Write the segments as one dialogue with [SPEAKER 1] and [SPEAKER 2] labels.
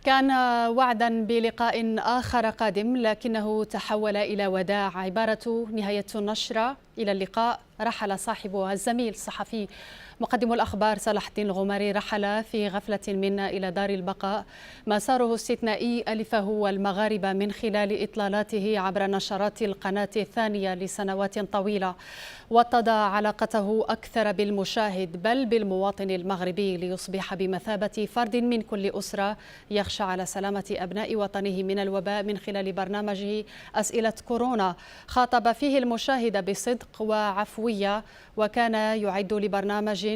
[SPEAKER 1] كان وعدا بلقاء آخر قادم، لكنه تحول إلى وداع. عبارة نهاية النشرة. إلى اللقاء. رحل صاحبها الزميل الصحفي مقدم الأخبار صلاح الدين الغماري، رحل في غفلة منا إلى دار البقاء. مساره استثنائي ألفه والمغاربة من خلال إطلالاته عبر نشرات القناة الثانية لسنوات طويلة، واتضع علاقته أكثر بالمشاهد بل بالمواطن المغربي ليصبح بمثابة فرد من كل أسرة يخشى على سلامة أبناء وطنه من الوباء من خلال برنامجه أسئلة كورونا. خاطب فيه المشاهد بصدق وعفوية، وكان يعد لبرنامج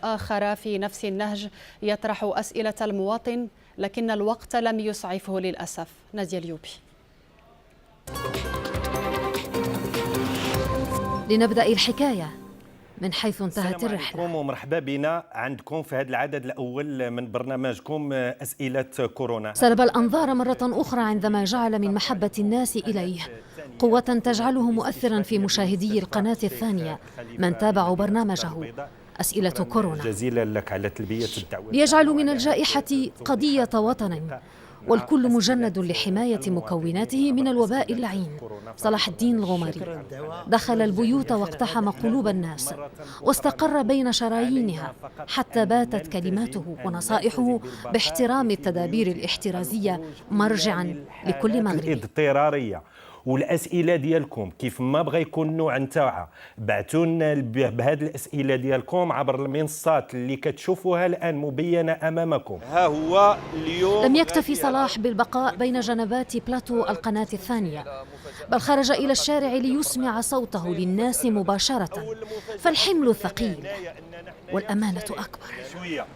[SPEAKER 1] آخر في نفس النهج يطرح أسئلة المواطن، لكن الوقت لم يسعفه للأسف. نادية اليوبي.
[SPEAKER 2] لنبدأ الحكاية من حيث انتهت الرحلة.
[SPEAKER 3] السلام عليكم ومرحبا بنا عندكم في هذا العدد الأول من برنامجكم أسئلة كورونا.
[SPEAKER 2] سلب الأنظار مرة أخرى عندما جعل من محبة الناس إليه قوة تجعله مؤثرا في مشاهدي القناة الثانية من تابعوا برنامجه أسئلة كورونا،
[SPEAKER 3] جزيلا لك على تلبية الدعوة.
[SPEAKER 2] ليجعل من الجائحة قضية وطن، والكل مجند لحماية مكوناته من الوباء اللعين. صلاح الدين الغماري دخل البيوت واقتحم قلوب الناس واستقر بين شرايينها، حتى باتت كلماته ونصائحه باحترام التدابير الاحترازية مرجعا لكل مغربي.
[SPEAKER 3] اضطرارية. والاسئله ديالكم كيف ما بغى يكون النوع نتاعها بعثوا لنا بهذه الاسئله ديالكم عبر المنصات اللي كتشوفوها الان مبينه امامكم. ها هو اليوم
[SPEAKER 2] لم يكتفي صلاح بالبقاء بين جنبات بلاتو القناة الثانية، بل خرج إلى الشارع ليسمع صوته للناس مباشرة، فالحمل ثقيل والأمانة أكبر.
[SPEAKER 3] شويه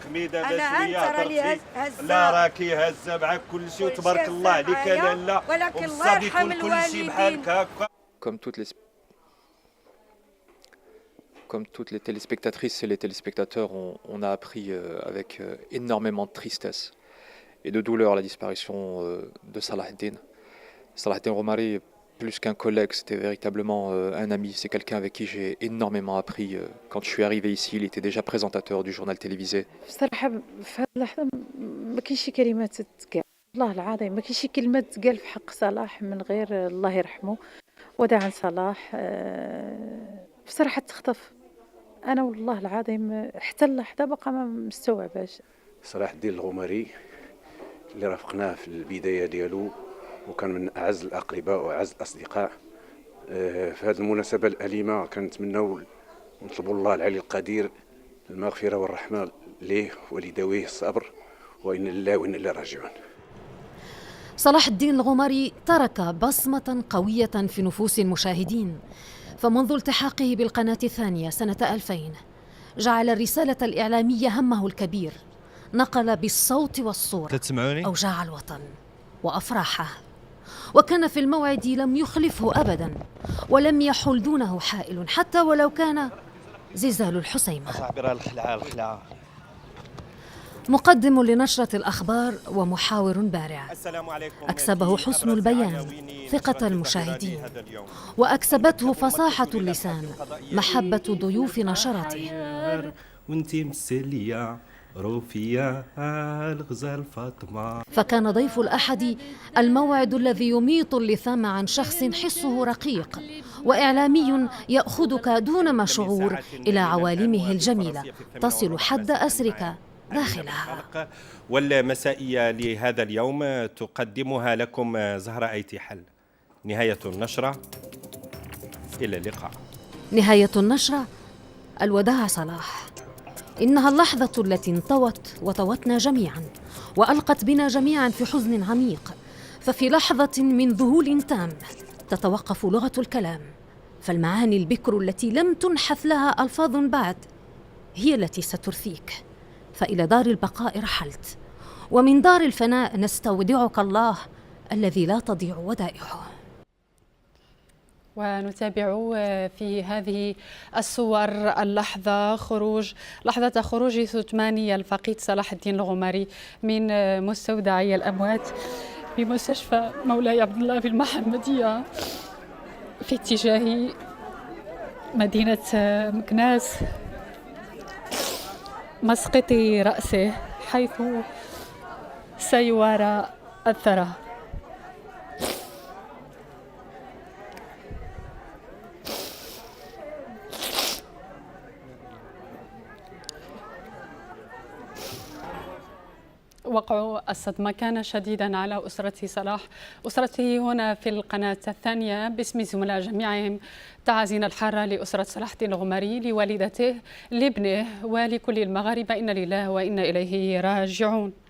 [SPEAKER 3] قميده شويه لا راكي هزه معك كل شيء وتبارك الله عليك. لا
[SPEAKER 4] ولكن الله يرحم الوالدين.
[SPEAKER 5] Comme toutes les téléspectatrices et les téléspectateurs, on a appris avec énormément de tristesse et de douleur la disparition de Salah Eddine. Salah Eddine Romari, plus qu'un collègue, c'était véritablement un ami. C'est quelqu'un avec qui j'ai énormément appris. Quand je suis arrivé ici, il était déjà présentateur du journal télévisé.
[SPEAKER 4] صراحة في هذه اللحظة ما كاينش شي كلمات تتقال، والله العظيم ما كاينش شي كلمة تتقال في حق صلاح من غير الله يرحمه وداعا صلاح. بصراحة تخطف. أنا والله العظيم حتى اللحظة بقى ما مستوعباش.
[SPEAKER 6] صلاح الدين الغماري اللي رافقناه في البداية ديالو وكان من أعز الأقرباء وأعز الأصدقاء. في هذه المناسبة الأليمة كنتمناو ونطلبوا الله العلي القدير المغفرة والرحمة ليه ولذويه الصبر، وإنا لله وإنا إليه راجعون.
[SPEAKER 2] صلاح الدين الغماري ترك بصمة قوية في نفوس المشاهدين، فمنذ التحاقه بالقناة الثانية سنة 2000 جعل الرسالة الإعلامية همه الكبير، نقل بالصوت والصورة أوجاع الوطن وأفراحه، وكان في الموعد لم يخلفه أبدا، ولم يحل دونه حائل حتى ولو كان زلزال الحسيمة. مقدم لنشرة الأخبار ومحاور بارع، أكسبه حسن البيان ثقة المشاهدين، وأكسبته فصاحة اللسان محبة ضيوف نشرته. فكان ضيف الأحد الموعد الذي يميط اللثام عن شخص حسه رقيق وإعلامي يأخذك دون ما شعور إلى عوالمه الجميلة تصل حد أسرك داخلها.
[SPEAKER 3] والمسائية لهذا اليوم تقدمها لكم زهرة أيتي حل. نهاية النشرة. إلى اللقاء.
[SPEAKER 2] نهاية النشرة. الوداع صلاح. إنها اللحظة التي انطوت وطوتنا جميعا وألقت بنا جميعا في حزن عميق، ففي لحظة من ذهول تام تتوقف لغة الكلام، فالمعاني البكر التي لم تنحث لها ألفاظ بعد هي التي سترثيك. فإلى دار البقاء رحلت، ومن دار الفناء نستودعك الله الذي لا تضيع ودائعه.
[SPEAKER 1] ونتابع في هذه الصور لحظة خروج ثماني الفقيد صلاح الدين الغماري من مستودعي الأموات بمستشفى مولاي عبد الله في المحمدية في اتجاه مدينة مكناس، مسقط رأسه حيث سيوارى الثرى. وقع الصدمة كان شديدا على أسرة صلاح، أسرته هنا في القناة الثانية. باسم الزملاء جميعهم تعازينا الحارة لأسرة صلاح الدين الغماري، لوالدته، لابنه، ولكل المغاربة. إنا لله وإنا إليه راجعون.